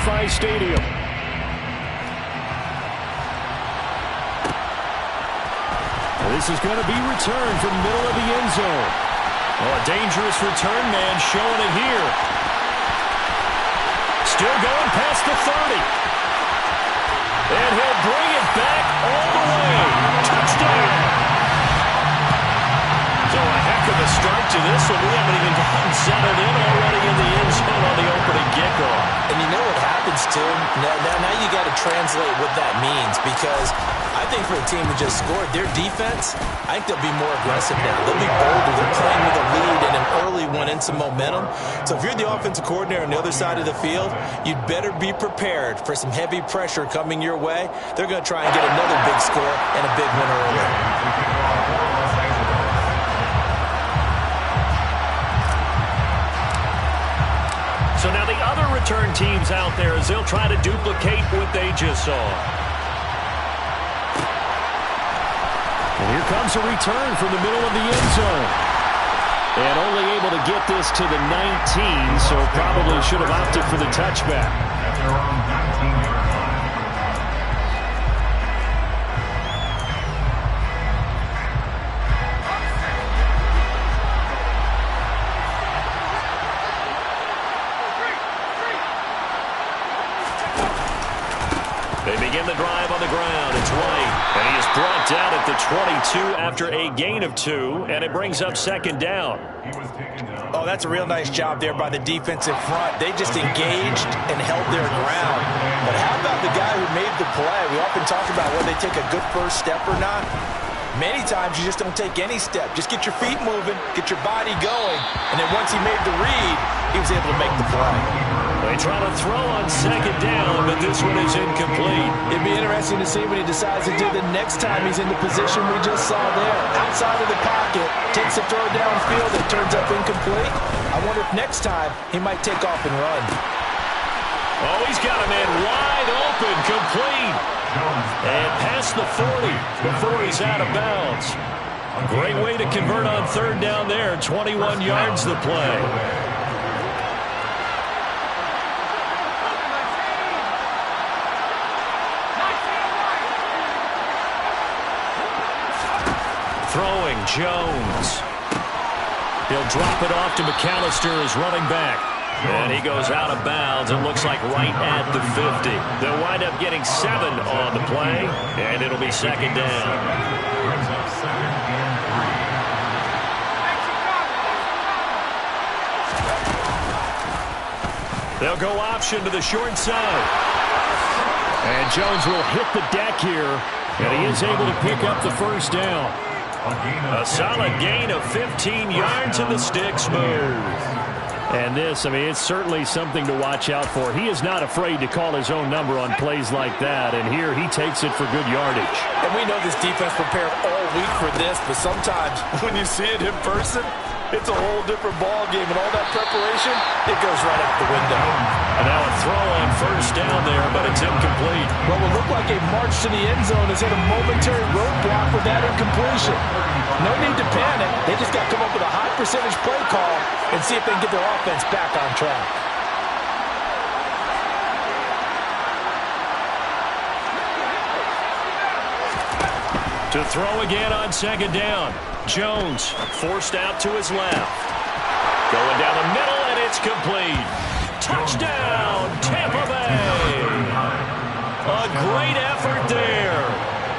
SoFi Stadium. This is going to be returned from the middle of the end zone. Oh, a dangerous return man showing it here. Still going past the 30. And he'll bring it back all the way. Touchdown. So a heck of a start to this one. We haven't even gotten settled in already in the end zone on the opening kickoff. And you know what happens, too? Now you got to translate what that means, because I think for a team who just scored, their defense, I think they'll be more aggressive now. They'll be bolder. They're playing with a lead and an early one and some momentum. So if you're the offensive coordinator on the other side of the field, you'd better be prepared for some heavy pressure coming your way. They're going to try and get another big score and a big one early. So now the other return teams out there as they'll try to duplicate what they just saw. And here comes a return from the middle of the end zone. And only able to get this to the 19, so probably should have opted for the touchback. They begin the drive on the ground. It's White, and he is brought down at the 22 after a gain of 2, and it brings up second down. Oh, that's a real nice job there by the defensive front. They just engaged and held their ground. But how about the guy who made the play? We often talk about whether they take a good first step or not. Many times you just don't take any step. Just get your feet moving, get your body going, and then once he made the read, he was able to make the play. They try to throw on second down, but this one is incomplete. It'd be interesting to see what he decides to do the next time he's in the position we just saw there. Outside of the pocket, takes a throw downfield that turns up incomplete. I wonder if next time he might take off and run. Oh, he's got a man wide open, complete. And past the 40 before he's out of bounds. Great way to convert on third down there. 21 yards the play. Throwing, Jones. He'll drop it off to McAllister as running back. And he goes out of bounds, it looks like right at the 50. They'll wind up getting 7 on the play, and it'll be second down. They'll go option to the short side. And Jones will hit the deck here, and he is able to pick up the first down. A solid gain of 15 yards, and the sticks move. And this, I mean, it's certainly something to watch out for. He is not afraid to call his own number on plays like that, and here he takes it for good yardage. And we know this defense prepared all week for this, but sometimes when you see it in person, it's a whole different ball game, and all that preparation, it goes right out the window. And now a throw on first down there, but it's incomplete. What will look like a march to the end zone has hit a momentary roadblock with that incompletion. No need to panic. They just got to come up with a high percentage play call and see if they can get their offense back on track. To throw again on second down. Jones forced out to his left. Going down the middle, and it's complete. Touchdown, Tampa Bay. A great effort there.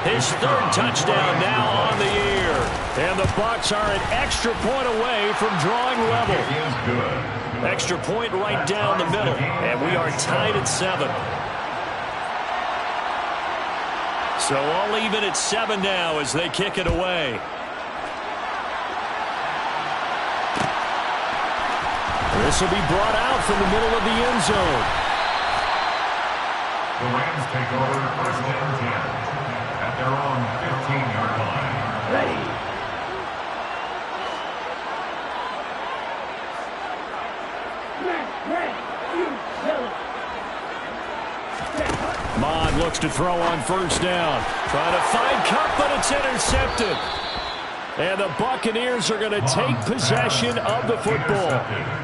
His third touchdown now on the year. And the Bucs are an extra point away from drawing level. Extra point right down the middle. And we are tied at 7. So all even at 7 now as they kick it away. This will be brought out from the middle of the end zone. The Rams take over first and 10 at their own 15-yard line. Ready. Mond looks to throw on first down. Trying to find Cup, but it's intercepted. And the Buccaneers are going to take possession of the football.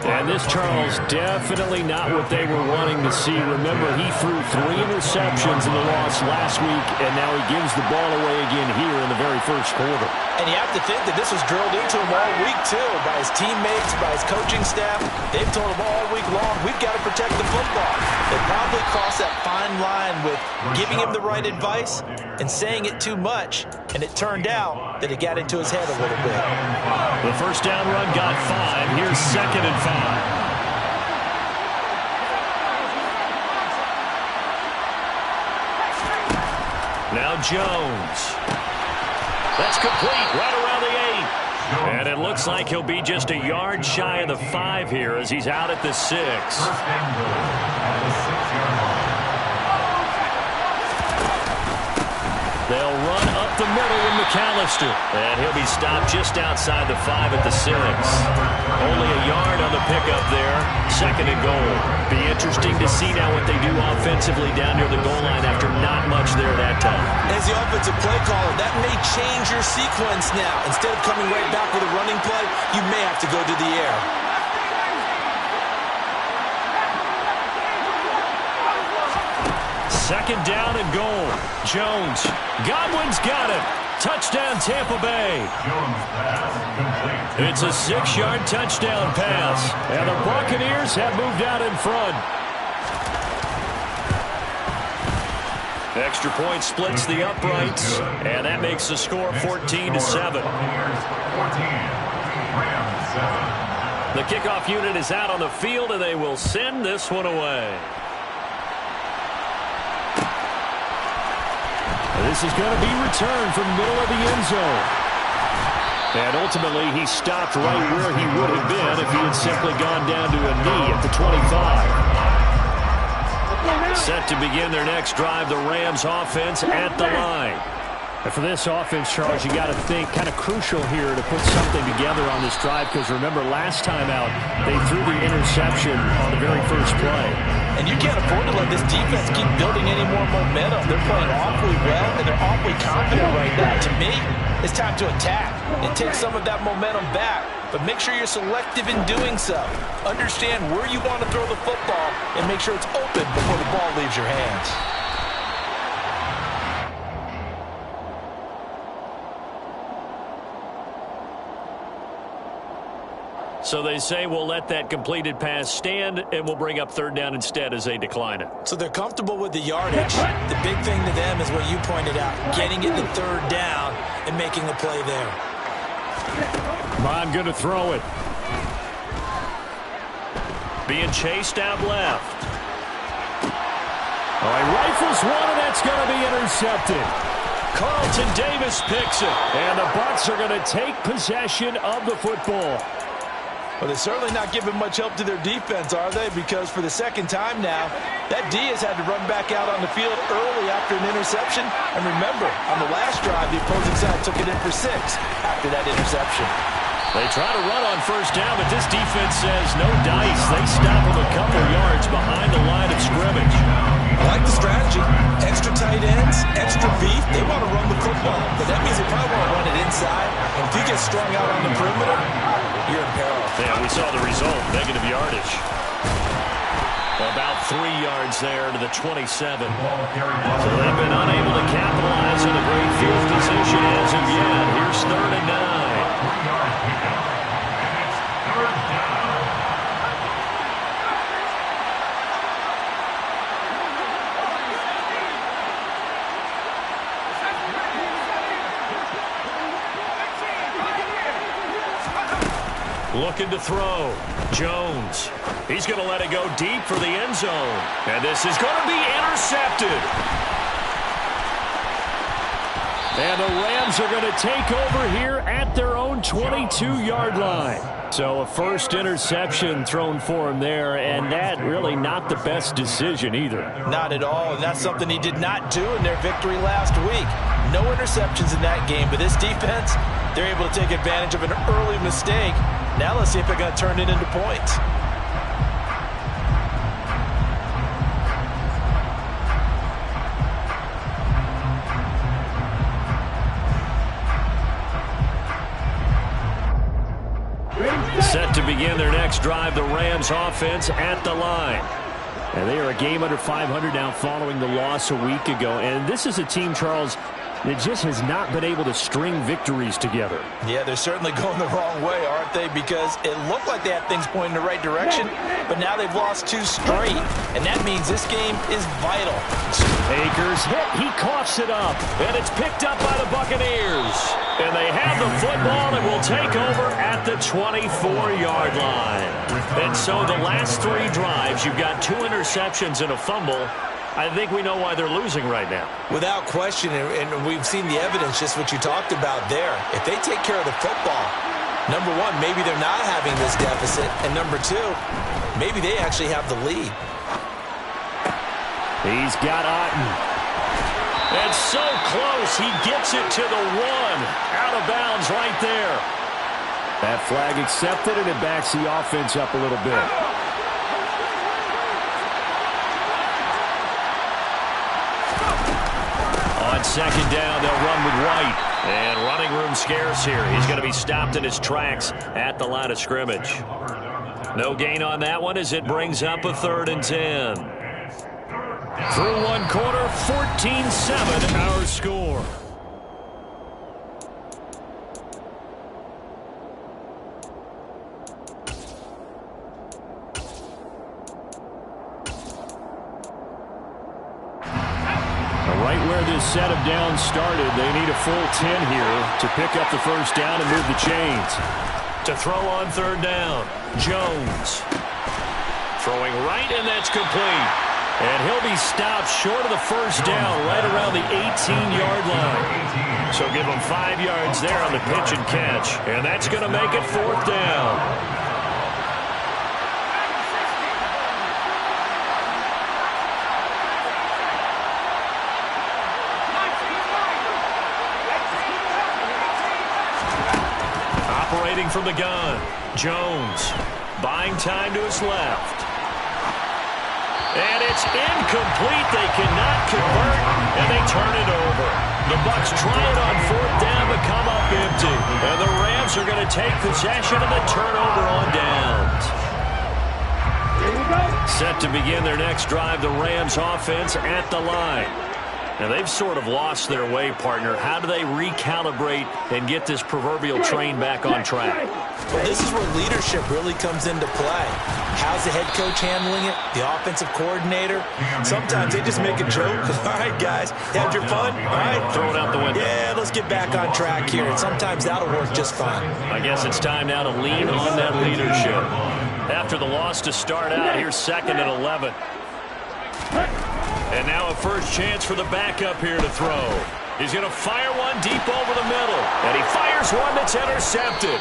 And this, Charles, definitely not what they were wanting to see. Remember, he threw 3 interceptions in the loss last week, and now he gives the ball away again here in the very first quarter. And you have to think that this was drilled into him all week, too, by his teammates, by his coaching staff. They've told him all week long, we've got to protect the football. They probably crossed that fine line with giving him the right advice and saying it too much, and it turned out that it got into his head a little bit. The first down run got 5. Here's 2nd and 5. Now Jones. That's complete right around the 8. And it looks like he'll be just a yard shy of the 5 here as he's out at the 6. They'll run up the middle with McAllister. And he'll be stopped just outside the 5 at the 6. Only a yard on the pickup there. 2nd and goal. Be interesting to see now what they do offensively down near the goal line after not much there that time. As the offensive play caller, that may change your sequence now. Instead of coming right back with a running play, you may have to go to the air. Second down and goal. Jones. Godwin's got it. Touchdown, Tampa Bay. It's a 6-yard touchdown pass. And the Buccaneers have moved out in front. Extra point splits the uprights. And that makes the score 14-7. The kickoff unit is out on the field, and they will send this one away. This is going to be returned from the middle of the end zone. And ultimately, he stopped right where he would have been if he had simply gone down to a knee at the 25. Set to begin their next drive, the Rams offense at the line. And for this offense, Charles, you got to think kind of crucial here to put something together on this drive, because remember, last time out, they threw the interception on the very first play. And you can't afford to let this defense keep building any more momentum. They're playing awfully well, and they're awfully confident right now. To me, it's time to attack and take some of that momentum back. But make sure you're selective in doing so. Understand where you want to throw the football and make sure it's open before the ball leaves your hands. So they say we'll let that completed pass stand, and we'll bring up 3rd down instead as they decline it. So they're comfortable with the yardage. The big thing to them is what you pointed out, getting it to 3rd down and making a play there. Bond going to throw it. Being chased out left. All right, rifles one, and that's going to be intercepted. Carlton Davis picks it, and the Bucs are going to take possession of the football. Well, they're certainly not giving much help to their defense, are they? Because for the second time now, that D has had to run back out on the field early after an interception. And remember, on the last drive, the opposing side took it in for 6 after that interception. They try to run on first down, but this defense says no dice. They stop them a couple yards behind the line of scrimmage. I like the strategy. Extra tight ends, extra beef. They want to run the football, but that means they probably want to run it inside. And if you get strung out on the perimeter, you're in peril. Yeah, we saw the result, negative yardage. About 3 yards there to the 27. So they've been unable to capitalize on a great field position as of yet. Here's 3rd and 9. Looking to throw. Jones. He's going to let it go deep for the end zone. And this is going to be intercepted. And the Rams are going to take over here at their own 22-yard line. So a first interception thrown for him there, and that really not the best decision either. Not at all, and that's something he did not do in their victory last week. No interceptions in that game, but this defense, they're able to take advantage of an early mistake. Now let's see if they're going to turn it into points. drive, the Rams offense at the line. And they are a game under 500 now following the loss a week ago. And this is a team, Charles, that just has not been able to string victories together. Yeah, they're certainly going the wrong way, aren't they? Because it looked like they had things pointing in the right direction, but now they've lost 2 straight. And that means this game is vital. Akers hit. He coughs it up. And it's picked up by the Buccaneers. And they have the football and will take over at the 24-yard line. And so the last 3 drives, you've got 2 interceptions and a fumble. I think we know why they're losing right now. Without question, and we've seen the evidence, just what you talked about there. If they take care of the football, number 1, maybe they're not having this deficit. And number 2, maybe they actually have the lead. He's got Otten. And so close, he gets it to the 1. Out of bounds right there. That flag accepted, and it backs the offense up a little bit. On second down, they'll run with White. And running room scarce here. He's going to be stopped in his tracks at the line of scrimmage. No gain on that one as it brings up a 3rd and 10. Through 1 quarter, 14-7 our score. Right where this set of downs started, they need a full 10 here to pick up the first down and move the chains. To throw on 3rd down, Jones. Throwing right, and that's complete. And he'll be stopped short of the first down right around the 18-yard line. So give him 5 yards there on the pitch and catch. And that's going to make it 4th down. Operating from the gun, Jones buying time to his left. And it's incomplete. They cannot convert, and they turn it over. The Bucs try it on 4th down but come up empty. And the Rams are going to take possession of the turnover on downs. Set to begin their next drive, the Rams offense at the line. Now, they've sort of lost their way, partner. How do they recalibrate and get this proverbial train back on track? Well, this is where leadership really comes into play. How's the head coach handling it? The offensive coordinator? Sometimes they just make a joke. All right, guys, had your fun? All right. Throw it out the window. Yeah, let's get back on track here. And sometimes that'll work just fine. I guess it's time now to lean on that leadership. After the loss to start out, here's 2nd and 11. And now a first chance for the backup here to throw. He's going to fire one deep over the middle. And he fires one that's intercepted.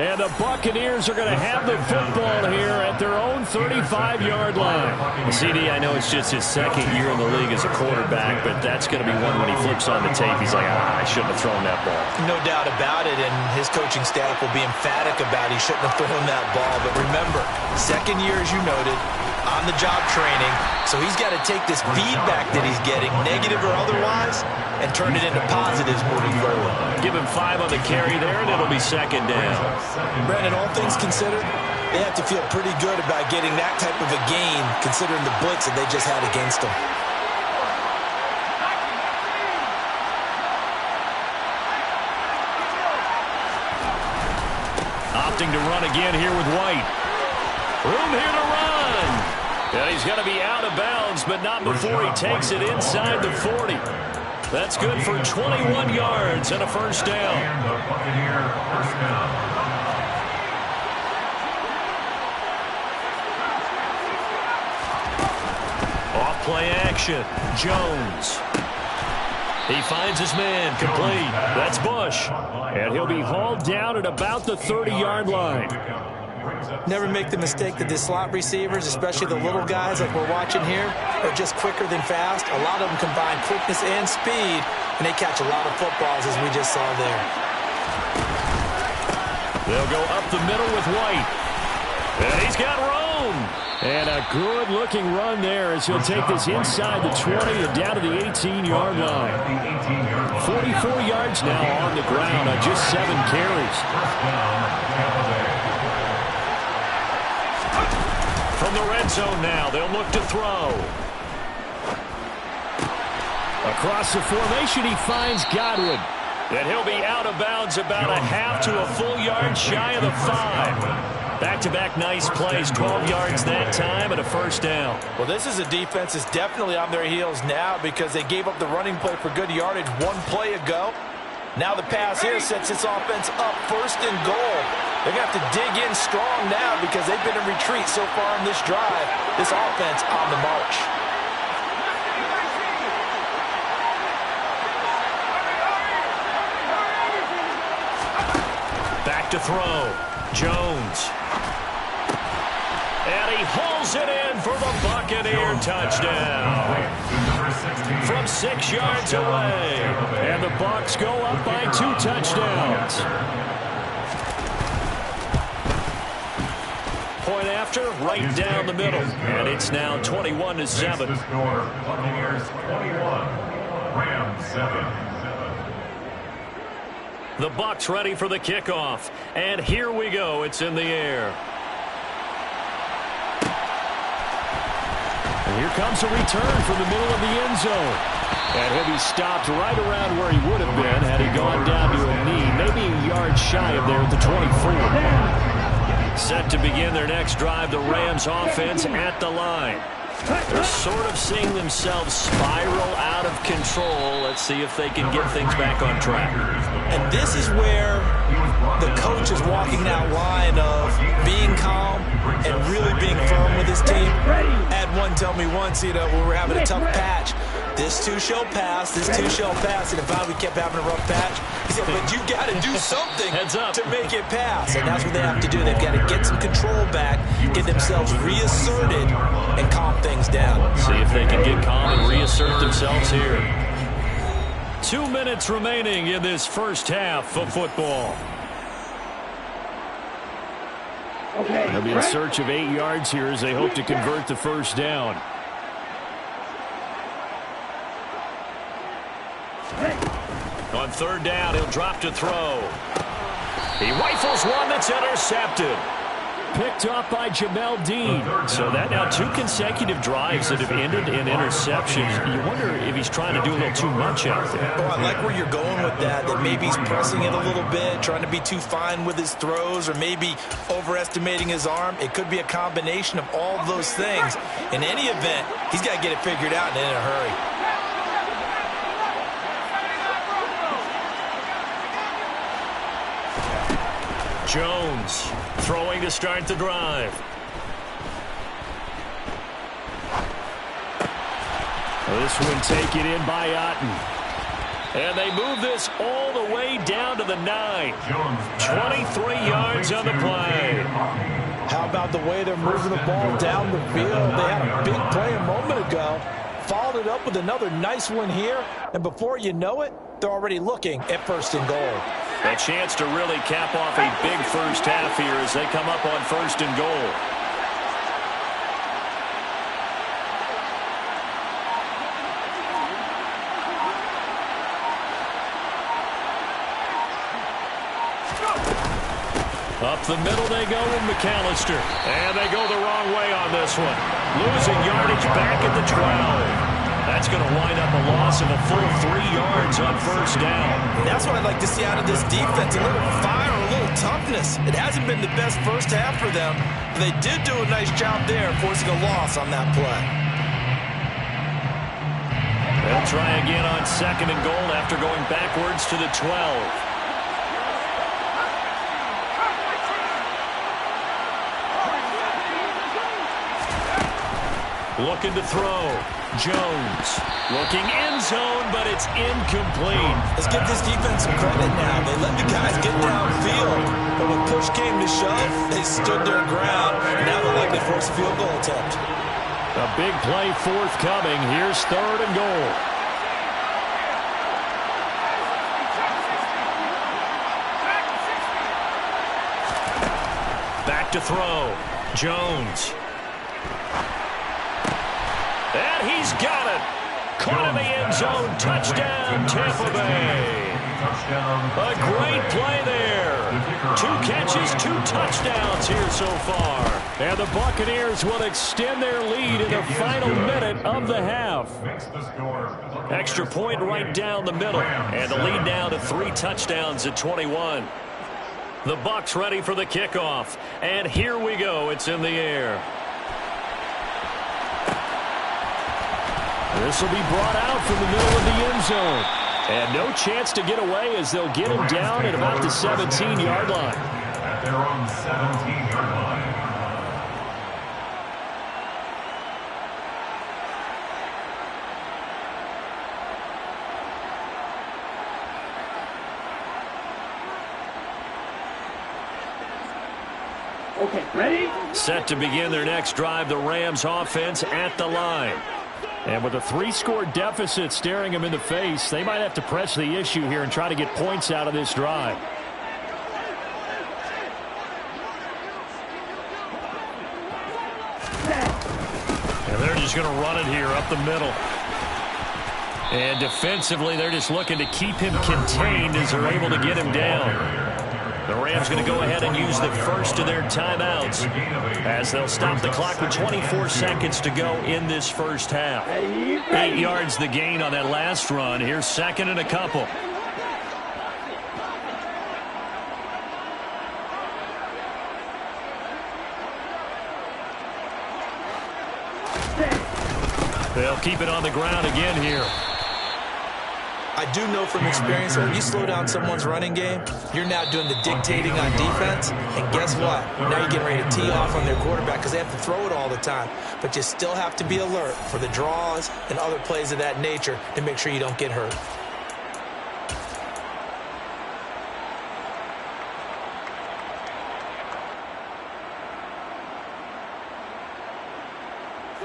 And the Buccaneers are going to have the football here at their own 35-yard line. CD, I know it's just his 2nd year in the league as a quarterback, but that's going to be one when he flips on the tape. He's like, I shouldn't have thrown that ball. No doubt about it, and his coaching staff will be emphatic about he shouldn't have thrown that ball. But remember, 2nd year, as you noted, on-the-job training, so he's got to take this feedback that he's getting, negative or otherwise, and turn it into positives moving forward. Give him 5 on the carry there, and it'll be 2nd down. Brandon, all things considered, they have to feel pretty good about getting that type of a gain, considering the blitz that they just had against them. Opting to run again here with White. Room here to run. And he's going to be out of bounds, but not before he takes it inside the 40. That's good for 21 yards and a first down. Off play action. Jones. He finds his man, complete. That's Bush. And he'll be hauled down at about the 30-yard line. Never make the mistake that the slot receivers, especially the little guys like we're watching here, are just quicker than fast. A lot of them combine quickness and speed, and they catch a lot of footballs, as we just saw there. They'll go up the middle with White. And he's got room. And a good-looking run there as he'll take this inside the 20 and down to the 18-yard line. 44 yards now on the ground on just 7 carries. From the red zone now, they'll look to throw. Across the formation, he finds Godwin. And he'll be out of bounds about a half to a full yard shy of the 5. Back-to-back nice plays, 12 yards that time and a first down. Well, this is a defense that's definitely on their heels now because they gave up the running play for good yardage one play ago. Now the pass here sets this offense up first and goal. They're going to have to dig in strong now because they've been in retreat so far in this drive. This offense on the march. Back to throw. Jones. And he hauls it in for the Buccaneer touchdown. From 6 yards away. And the Bucs go up by 2 touchdowns. Point after, right down the middle. And it's now 21-7. Buccaneers 21, Rams 7. The Bucs ready for the kickoff. And here we go. It's in the air. And here comes a return from the middle of the end zone. And he'll be stopped right around where he would have been had he gone down to a knee, maybe a yard shy of there at the 24. Set to begin their next drive, the Rams offense at the line. They're sort of seeing themselves spiral out of control. Let's see if they can get things back on track. And this is where the coach is walking that line of being calm and really being firm with his team. Had one tell me once, when we were having a tough patch, this too shall pass, this too shall pass. And if we kept having a rough patch, he said, but you got to do something to make it pass. And that's what they have to do. They've got to get some control back, get themselves reasserted, and calm things down. See if they can get calm and reassert themselves here. 2 minutes remaining in this first half of football. They'll be in search of 8 yards here as they hope to convert the first down. On third down, he'll drop to throw. He rifles one that's intercepted. Picked off by Jamel Dean. So that now 2 consecutive drives that have ended in interceptions. You wonder if he's trying to do a little too much out there. Oh, I like where you're going with that maybe he's pressing it a little bit, trying to be too fine with his throws, or maybe overestimating his arm. It could be a combination of all of those things. In any event, he's got to get it figured out and in a hurry. Jones throwing to start the drive. This one taken in by Otten. And they move this all the way down to the 9. 23 yards on the play. How about the way they're moving the ball down the field? They had a big play a moment ago. Followed it up with another nice one here. And before you know it, they're already looking at first and goal. A chance to really cap off a big first half here as they come up on first and goal. Up the middle they go with McAllister. And they go the wrong way on this one. Losing yardage back at the 12. That's going to wind up a loss of a full 3 yards on first down. And that's what I'd like to see out of this defense. A little fire, a little toughness. It hasn't been the best first half for them, but they did do a nice job there forcing a loss on that play. They'll try again on second and goal after going backwards to the 12. Looking to throw. Jones looking end zone, but it's incomplete. Let's give this defense some credit now. They let the guys get downfield, but when push came to shove, they stood their ground. Now they're likely to force a field goal attempt. A big play forthcoming. Here's third and goal. Back to throw. Jones. And he's got it. Caught in the end zone. Touchdown, Tampa Bay. Touchdown. A great play there. 2 catches, 2 touchdowns here so far. And the Buccaneers will extend their lead in the final minute of the half. Extra point right down the middle. And the lead now to 3 touchdowns at 21. The Bucs ready for the kickoff. And here we go. It's in the air. This will be brought out from the middle of the end zone. And no chance to get away as they'll get him down at about the 17-yard line. At their own 17-yard line. Okay, ready? Set to begin their next drive, the Rams offense at the line. And with a 3-score deficit staring them in the face, they might have to press the issue here and try to get points out of this drive. And they're just going to run it here up the middle. And defensively, they're just looking to keep him contained as they're able to get him down. The Rams going to go ahead and use the first of their timeouts as they'll stop the clock with 24 seconds to go in this first half. 8 yards the gain on that last run. Here's second and a couple. They'll keep it on the ground again here. I do know from experience that when you slow down someone's running game, you're now doing the dictating on defense. And guess what? Now you're getting ready to tee off on their quarterback because they have to throw it all the time. But you still have to be alert for the draws and other plays of that nature to make sure you don't get hurt.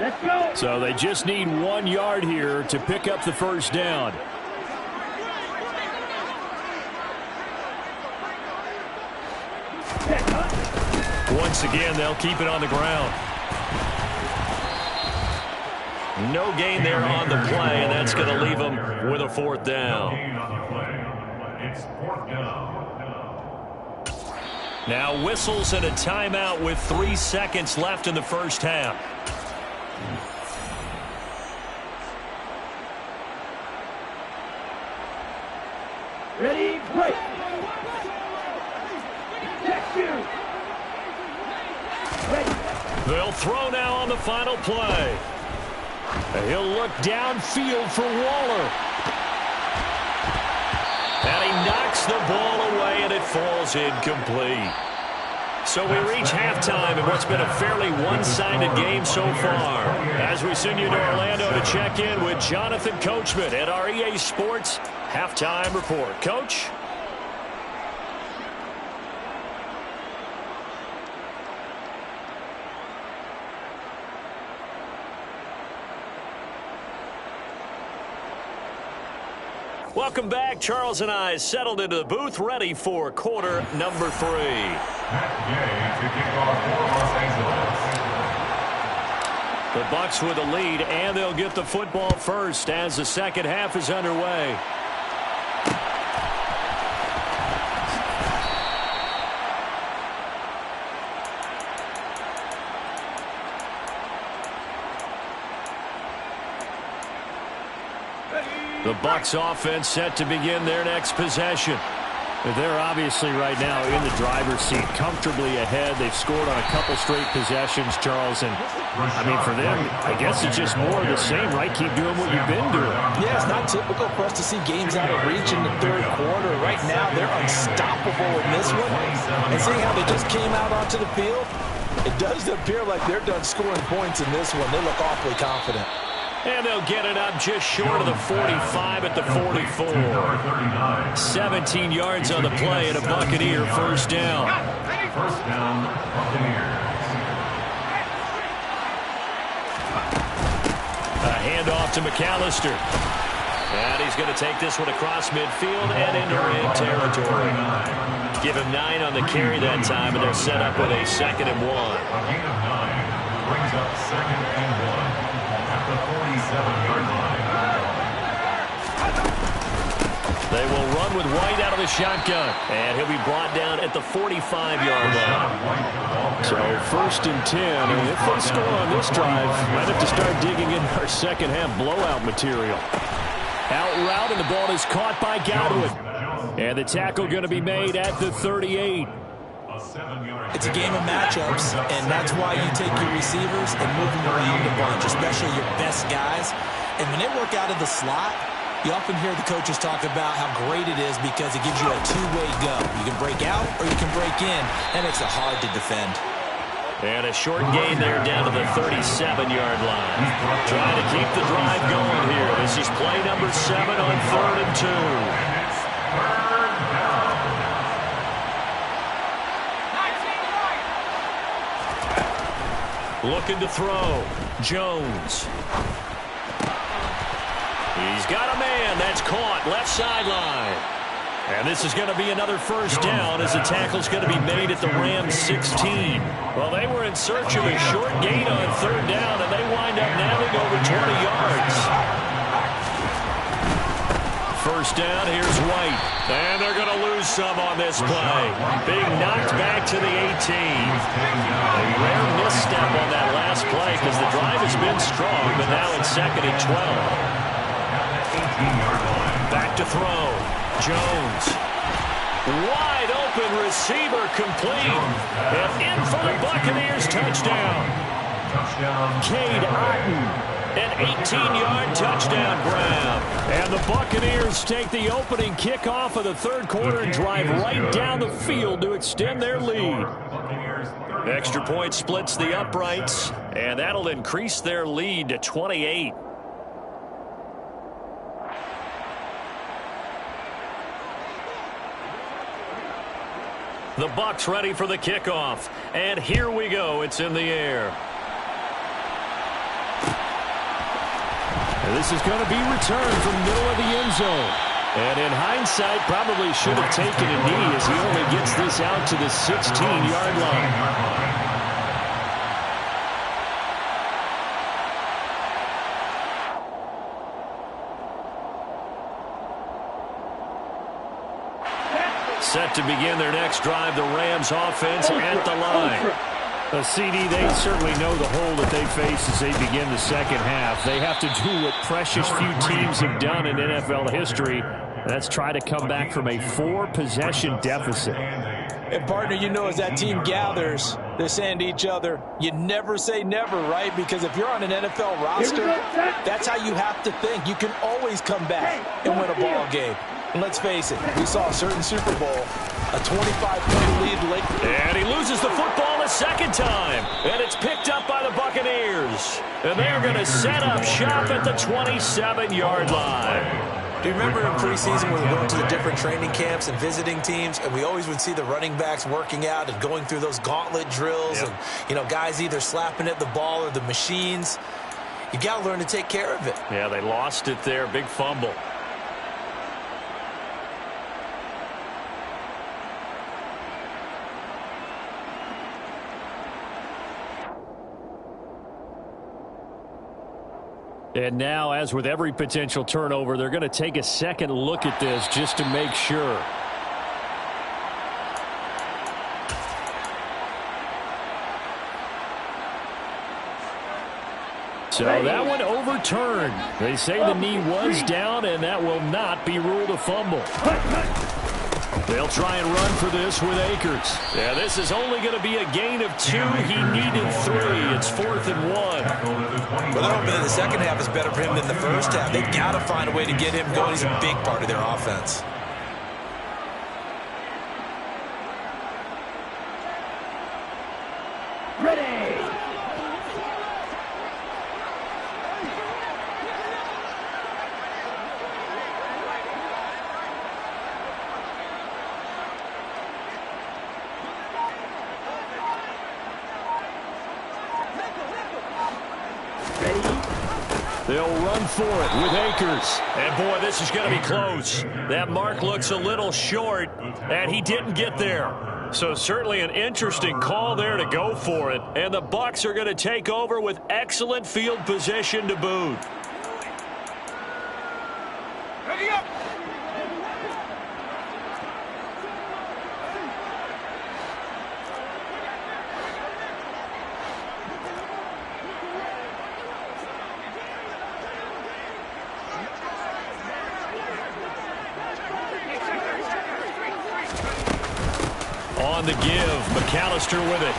Let's go. So they just need 1 yard here to pick up the first down. Once again, they'll keep it on the ground. No gain there on the play, and that's going to leave them with a 4th down. It's 4th down. Now whistles and a timeout with 3 seconds left in the first half. Ready, break. Check you. They'll throw now on the final play. And he'll look downfield for Waller. And he knocks the ball away, and it falls incomplete. So we reach halftime in what's been a fairly one-sided game so far. As we send you to Orlando to check in with Jonathan Coachman at our EA Sports Halftime Report. Coach? Welcome back. Charles and I settled into the booth, ready for quarter number 3. Matt Gay to kick off for Los Angeles. The Bucs with the lead, and they'll get the football first as the second half is underway. The Bucs offense set to begin their next possession. They're obviously right now in the driver's seat, comfortably ahead. They've scored on a couple straight possessions, Charles. And, I mean, for them, I guess it's just more of the same, right? Keep doing what you've been doing. Yeah, it's not typical for us to see games out of reach in the third quarter. Right now, they're unstoppable in this one. And seeing how they just came out onto the field, it does appear like they're done scoring points in this one. They look awfully confident. And they'll get it up just short of the 45 at the 44. 17 yards on the play and a Buccaneer first down. First down, Buccaneers. A handoff to McAllister. And he's going to take this one across midfield and into red territory. Give him 9 on the carry that time, and they're set up with a 2nd and 1. A gain of 9 brings up 2nd and 1. At the 47-yard line. They will run with White out of the shotgun. And he'll be brought down at the 45-yard line. So 1st and 10. And if they score on this drive, might have to start digging in our second-half blowout material. Out route, and the ball is caught by Godwin. And the tackle going to be made at the 38. It's a game of matchups, and that's why you take your receivers and move them around a bunch, especially your best guys. And when they work out of the slot, you often hear the coaches talk about how great it is because it gives you a two-way go. You can break out or you can break in. That makes it hard to defend. And a short gain there down to the 37-yard line. Trying to keep the drive going here. This is play number 7 on 3rd and 2. Looking to throw. Jones. He's got a man. That's caught. Left sideline. And this is going to be another first down as the tackle's going to be made at the Rams 16. Well, they were in search of a short gain on 3rd down, and they wind up nailing over 20 yards. First down, here's White. And they're going to lose some on this play. Being knocked back to the 18. A rare misstep on that last play because the drive has been strong, but now it's 2nd and 12. Back to throw. Jones. Wide open receiver complete. And in for the Buccaneers touchdown. Cade Otton. An 18-yard touchdown grab. And the Buccaneers take the opening kickoff of the 3rd quarter and drive right down the field to extend their lead. Extra point splits the uprights, and that'll increase their lead to 28. The Bucs ready for the kickoff. And here we go. It's in the air. And this is going to be returned from the middle of the end zone. And in hindsight, probably should have taken a knee as he only gets this out to the 16-yard line. Set to begin their next drive, the Rams offense at the line. CD, they certainly know the hole that they face as they begin the second half. They have to do what precious few teams have done in NFL history. That's try to come back from a 4-possession deficit. And, partner, you know, as that team gathers, they're saying to each other, you never say never, right? Because if you're on an NFL roster, that's how you have to think. You can always come back and win a ball game. And let's face it, we saw a certain Super Bowl, a 25-point lead late. And he loses the football a second time. And it's picked up by the Buccaneers. And they're going to set up shop at the 27-yard line. Do you remember in preseason when we went to the different training camps and visiting teams, and we always would see the running backs working out and going through those gauntlet drills, and, you know, guys either slapping at the ball or the machines. You got to learn to take care of it. Yeah, they lost it there. Big fumble. And now, as with every potential turnover, they're going to take a second look at this just to make sure. So that one overturned. They say the knee was down, and that will not be ruled a fumble. They'll try and run for this with Akers. Yeah, this is only going to be a gain of 2. He needed 3. It's 4th and 1. Well, they're hoping that the second half is better for him than the first half. They've got to find a way to get him going. He's a big part of their offense. Ready. They'll run for it with Akers. And, boy, this is going to be close. That mark looks a little short, and he didn't get there. So certainly an interesting call there to go for it. And the Bucs are going to take over with excellent field position to boot. Ready up. On the give, McAllister with it.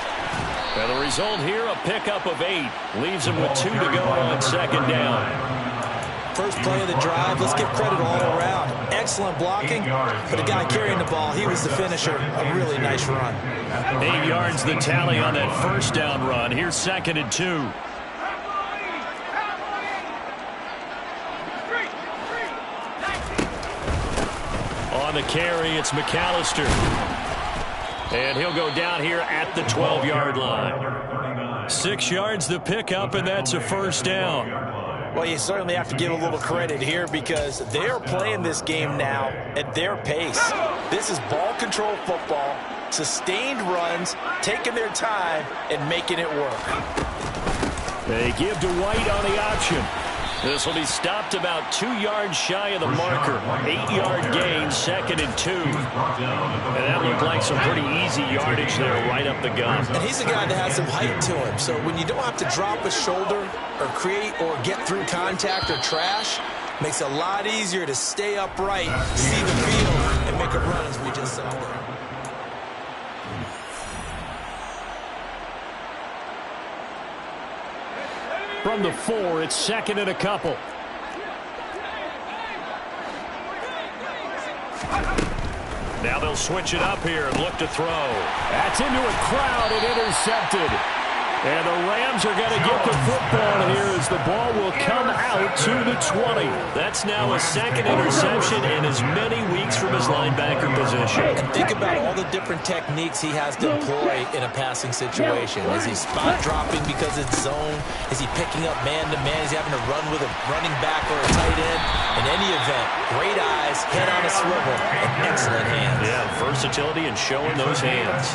And the result here, a pickup of 8. Leaves him with 2 to go on second down. First play of the drive, let's give credit all around. Excellent blocking, but the guy carrying the ball, he was the finisher. A really nice run. 8 yards the tally on that first down run. Here's 2nd and 2. On the carry, it's McAllister. And he'll go down here at the 12-yard line. 6 yards the pickup, and that's a first down. Well, you certainly have to give a little credit here because they are playing this game now at their pace. This is ball control football, sustained runs, taking their time, and making it work. They give to White on the option. This will be stopped about 2 yards shy of the marker. 8-yard gain, 2nd and 2. And that looked like some pretty easy yardage there right up the gut. And he's a guy that has some height to him. So when you don't have to drop a shoulder or create or get through contact or trash, makes it a lot easier to stay upright, see the field, and make a run as we just saw there. From the 4, it's 2nd and a couple. Now they'll switch it up here and look to throw. That's into a crowd and intercepted. And the Rams are going to get the football here as the ball will come out to the 20. That's now a 2nd interception in as many weeks from his linebacker position. And think about all the different techniques he has to employ in a passing situation. Is he spot dropping because it's zone? Is he picking up man-to-man? Is he having to run with a running back or a tight end? In any event, great eyes, head on a swivel, and excellent hands. Yeah, versatility and showing those hands.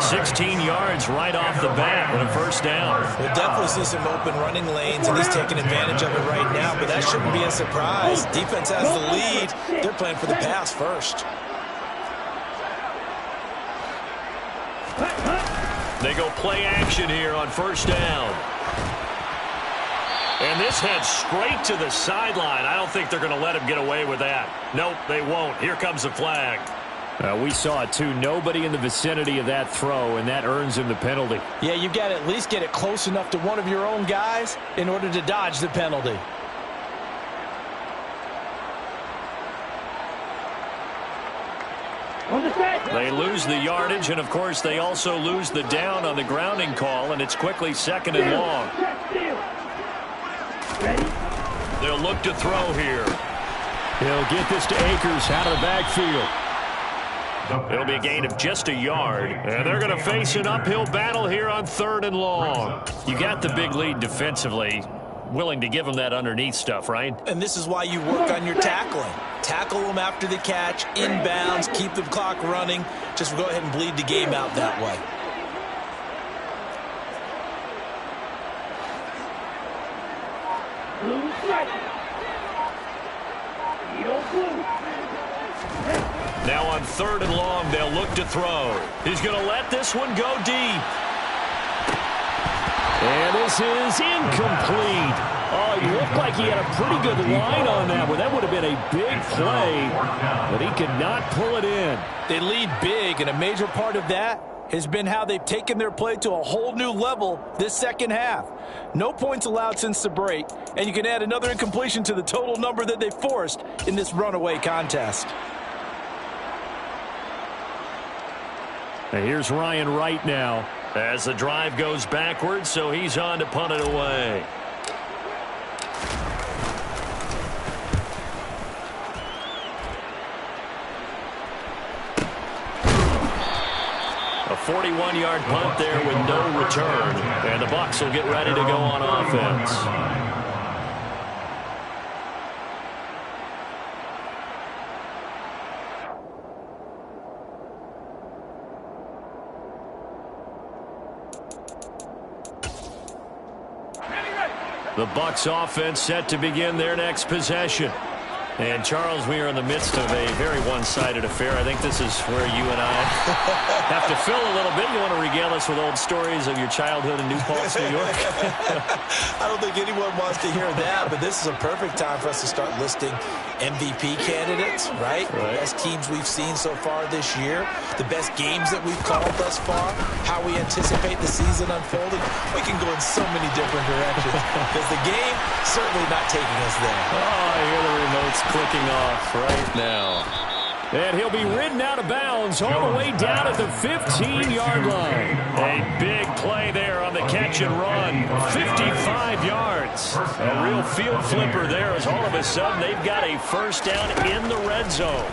16 yards right off the bat and a first down. We'll definitely see some open running lanes, and he's taking advantage of it right now, but that shouldn't be a surprise. Defense has the lead. They're playing for the pass first. They go play action here on first down. And this heads straight to the sideline. I don't think they're going to let him get away with that. Nope, they won't. Here comes the flag. We saw it, too. Nobody in the vicinity of that throw, and that earns him the penalty. Yeah, you've got to at least get it close enough to one of your own guys in order to dodge the penalty. They lose the yardage, and, of course, they also lose the down on the grounding call, and it's quickly 2nd and long. They'll look to throw here. He'll get this to Akers out of the backfield. It'll be a gain of just a yard, and they're going to face an uphill battle here on 3rd and long. You got the big lead defensively. Willing to give them that underneath stuff, right? And this is why you work on your tackling. Tackle them after the catch, inbounds, keep the clock running. Just go ahead and bleed the game out that way. Now on 3rd and long, they'll look to throw. He's going to let this one go deep. And this is incomplete. Oh, he looked like he had a pretty good line on that one. That would have been a big play, but he could not pull it in. They lead big, and a major part of that has been how they've taken their play to a whole new level this second half. No points allowed since the break, and you can add another incompletion to the total number that they forced in this runaway contest. And here's Ryan Wright now. As the drive goes backwards, so he's on to punt it away. A 41-yard punt there with no return. And the Bucs will get ready to go on offense. The Bucs offense set to begin their next possession. And, Charles, we are in the midst of a very one-sided affair. I think this is where you and I have to fill a little bit. You want to regale us with old stories of your childhood in New Paltz, New York? I don't think anyone wants to hear that, but this is a perfect time for us to start listing MVP candidates, right? The best teams we've seen so far this year, the best games that we've called thus far, how we anticipate the season unfolding. We can go in so many different directions because the game certainly not taking us there. Oh, I hear the remote's clicking off right now. And he'll be ridden out of bounds all the way down at the 15-yard line. A big play there on the catch and run. 55 yards. A real field flipper there as all of a sudden they've got a first down in the red zone.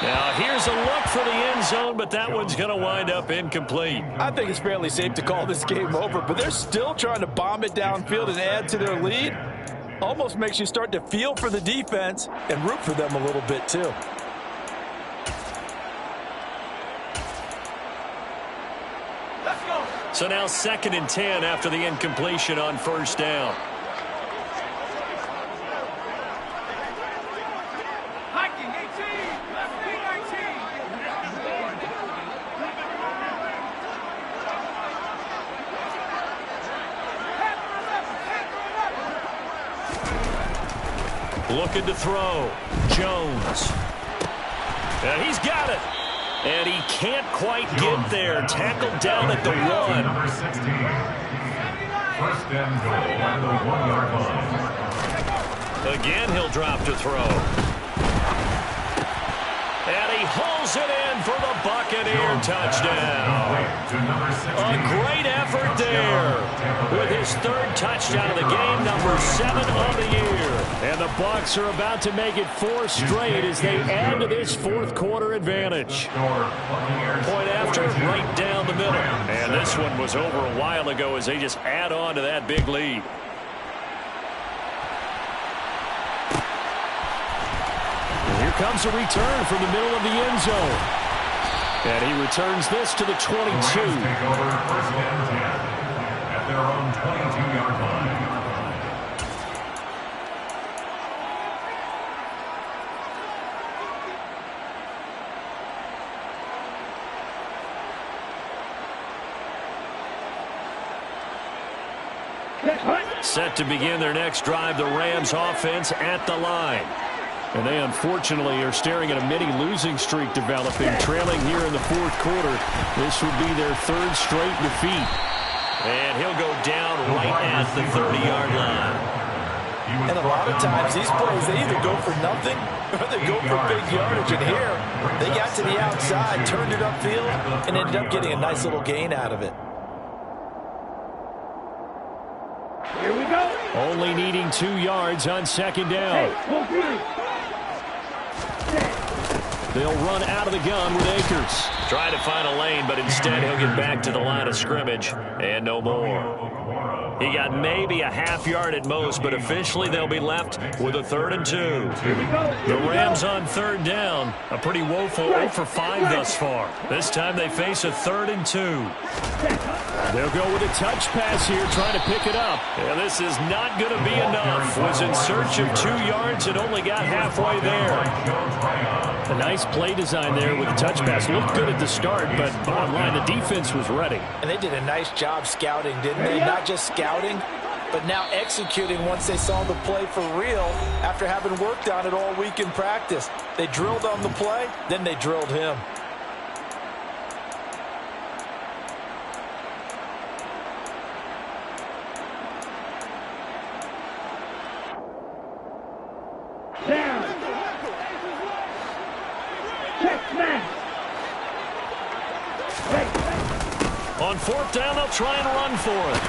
Now, here's a look for the end zone, but that one's going to wind up incomplete. I think it's fairly safe to call this game over, but they're still trying to bomb it downfield and add to their lead. Almost makes you start to feel for the defense and root for them a little bit, too. Let's go. So now 2nd and 10 after the incompletion on first down. Hiking 18. Left wing 19. Looking to throw. Jones. And he's got it. And he can't quite get there. Tackled down at the 1. Number 16. First and goal at the 1-yard line. Again, he'll drop to throw. And he hauls it in for the Buccaneer touchdown. A great effort there with his 3rd touchdown of the game, number 7 of the year. And the Bucs are about to make it 4 straight as they add to this 4th quarter advantage. Point after, right down the middle. And this one was over a while ago as they just add on to that big lead. Here comes a return from the middle of the end zone. And he returns this to the 22. The Rams take over first and 10 at their own 22-yard line. Set to begin their next drive, the Rams offense at the line. And they unfortunately are staring at a mini losing streak developing, trailing here in the 4th quarter. This would be their 3rd straight defeat. And he'll go down right at the 30-yard line. And a lot of times these plays, they either go for nothing or they go for big yardage. And here, they got to the outside, turned it upfield, and ended up getting a nice little gain out of it. Here we go. Only needing 2 yards on 2nd down. Hey, full green. They'll run out of the gun with Akers. Trying to find a lane, but instead he'll get back to the line of scrimmage. And no more. He got maybe a half yard at most, but officially they'll be left with a 3rd and 2. Here we go. The Rams on 3rd down. A pretty woeful 0 for 5 thus far. This time they face a 3rd and 2. They'll go with a touch pass here, trying to pick it up. Yeah, this is not going to be enough. Was in search of 2 yards and only got halfway there. A nice play design there with the touch pass. Looked good at the start, but bottom line, the defense was ready. And they did a nice job scouting, didn't they? Not just scouting, but now executing once they saw the play for real after having worked on it all week in practice. They drilled on the play, then they drilled him. Down. Check smash. On 4th down, they'll try and run for it.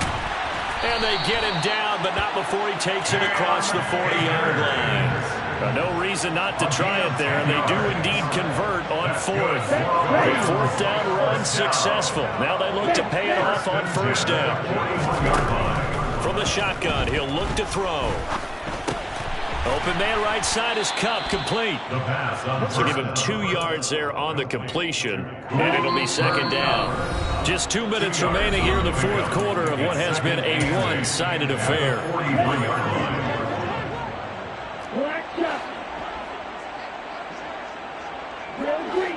And they get him down, but not before he takes it across the 40-yard line. No reason not to try it there, and they do indeed convert on 4th. The 4th down run successful. Now they look to pay it off on 1st down. From the shotgun, he'll look to throw. Open man right side is Cup, complete. So give him 2 yards there on the completion, and it'll be 2nd down. Just 2 minutes remaining here in the 4th quarter of what has been a one-sided affair. Black Chuck. Real green.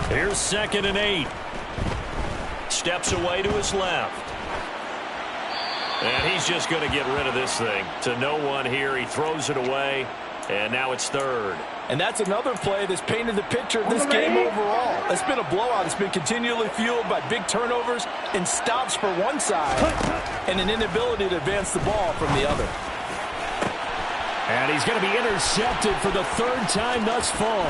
Here's 2nd and 8. Steps away to his left. And he's just going to get rid of this thing. To no one here. He throws it away. And now it's 3rd. And that's another play that's painted the picture of this game overall. It's been a blowout. It's been continually fueled by big turnovers and stops for one side and an inability to advance the ball from the other. And he's going to be intercepted for the 3rd time thus far.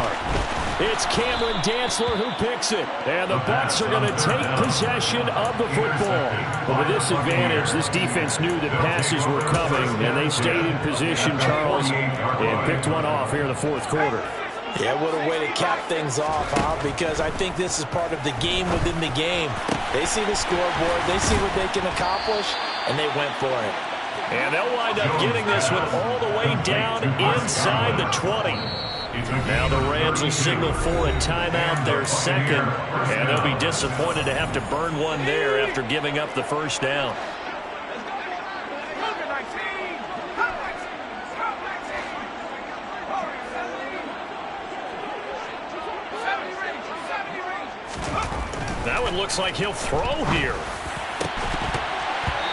It's Cameron Dantzler who picks it. And the Bucs are going to take possession of the football. But with this advantage, this defense knew that passes were coming, and they stayed in position, Charles, and picked one off here in the 4th quarter. Yeah, what a way to cap things off, huh? Because I think this is part of the game within the game. They see the scoreboard, they see what they can accomplish, and they went for it. And they'll wind up getting this one all the way down inside the 20. Now the Rams will signal for a timeout, their 2nd, and they'll be disappointed to have to burn one there after giving up the 1st down. That one looks like he'll throw here.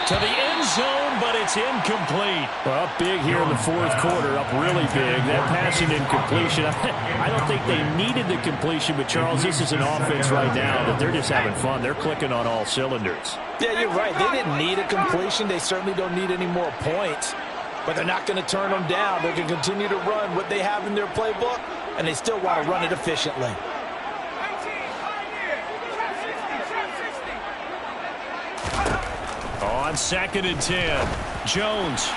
To the end zone, but it's incomplete. Well, up big here in the 4th quarter, up really big. That passing incompletion, I don't think they needed the completion, but Charles, this is an offense right now that they're just having fun. They're clicking on all cylinders. Yeah, you're right. They didn't need a completion. They certainly don't need any more points, but they're not going to turn them down. They're going to continue to run what they have in their playbook, and they still want to run it efficiently. On 2nd and 10, Jones.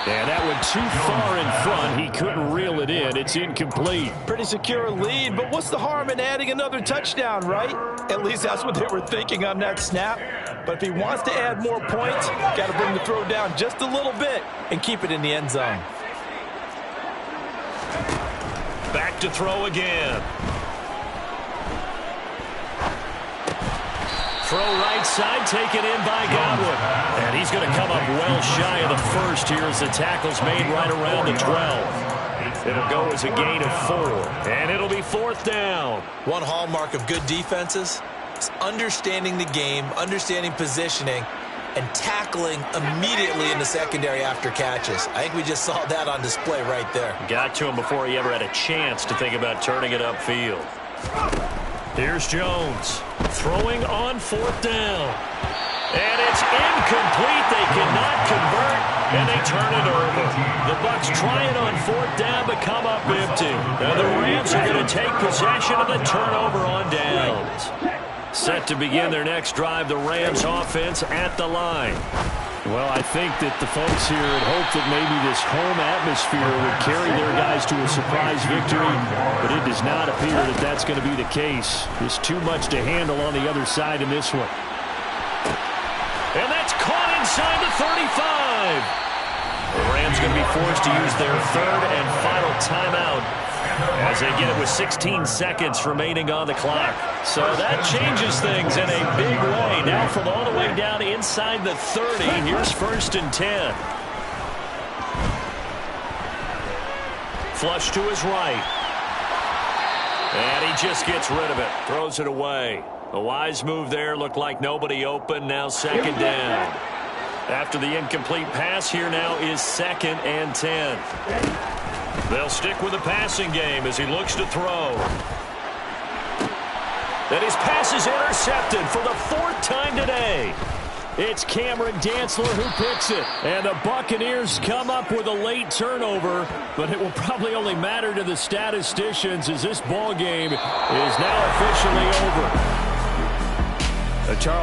And that one too far in front. He couldn't reel it in. It's incomplete. Pretty secure lead, but what's the harm in adding another touchdown, right? At least that's what they were thinking on that snap. But if he wants to add more points, got to bring the throw down just a little bit and keep it in the end zone. Back to throw again. Throw right side, taken in by Godwin. And he's going to come up well shy of the 1st here as the tackle's made right around the 12. It'll go as a gain of 4. And it'll be 4th down. One hallmark of good defenses is understanding the game, understanding positioning, and tackling immediately in the secondary after catches. I think we just saw that on display right there. Got to him before he ever had a chance to think about turning it upfield. Here's Jones throwing on 4th down. And it's incomplete. They cannot convert, and they turn it over. The Bucs try it on 4th down, but come up empty. And the Rams are going to take possession of the turnover on downs. Set to begin their next drive, the Rams offense at the line. Well, I think that the folks here had hoped that maybe this home atmosphere would carry their guys to a surprise victory, but it does not appear that that's going to be the case. There's too much to handle on the other side in this one. And that's caught inside the 35. The Rams going to be forced to use their 3rd and final timeout as they get it with 16 seconds remaining on the clock. So that changes things in a big way. Now from all the way down inside the 30, here's 1st and 10. Flush to his right. And he just gets rid of it. Throws it away. A wise move there. Looked like nobody open. Now 2nd down. After the incomplete pass, here now is 2nd and 10. They'll stick with the passing game as he looks to throw. And his pass is intercepted for the 4th time today. It's Cameron Dantzler who picks it. And the Buccaneers come up with a late turnover, but it will probably only matter to the statisticians as this ball game is now officially over. Charles